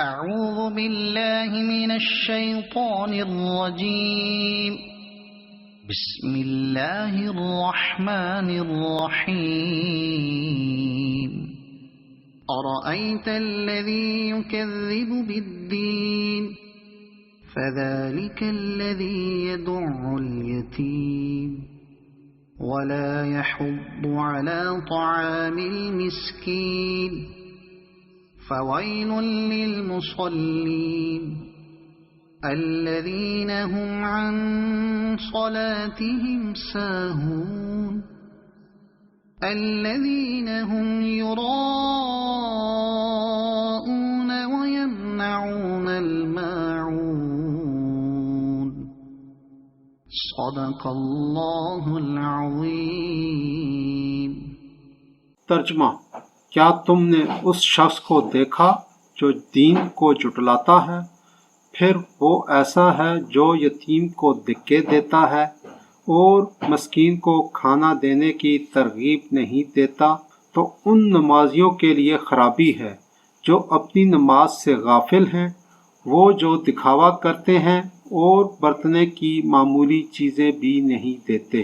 اعوذ باللہ من الشیطان الرجیم بسم اللہ الرحمن الرحیم أرأيت الذي يكذب بالدين فذلك الذي يدع اليتيم ولا يحض على طعام المسكين فويل للمصلين الذين هم عن صلاتهم ساهون الذين هم يراءون ويمنعون الماعون صدق اللہ العظیم۔ ترجمہ: کیا تم نے اس شخص کو دیکھا جو دین کو جھٹلاتا ہے؟ پھر وہ ایسا ہے جو یتیم کو دھکے دیتا ہے اور مسکین کو کھانا دینے کی ترغیب نہیں دیتا، تو ان نمازیوں کے لیے خرابی ہے جو اپنی نماز سے غافل ہیں، وہ جو دکھاوا کرتے ہیں اور برتنے کی معمولی چیزیں بھی نہیں دیتے۔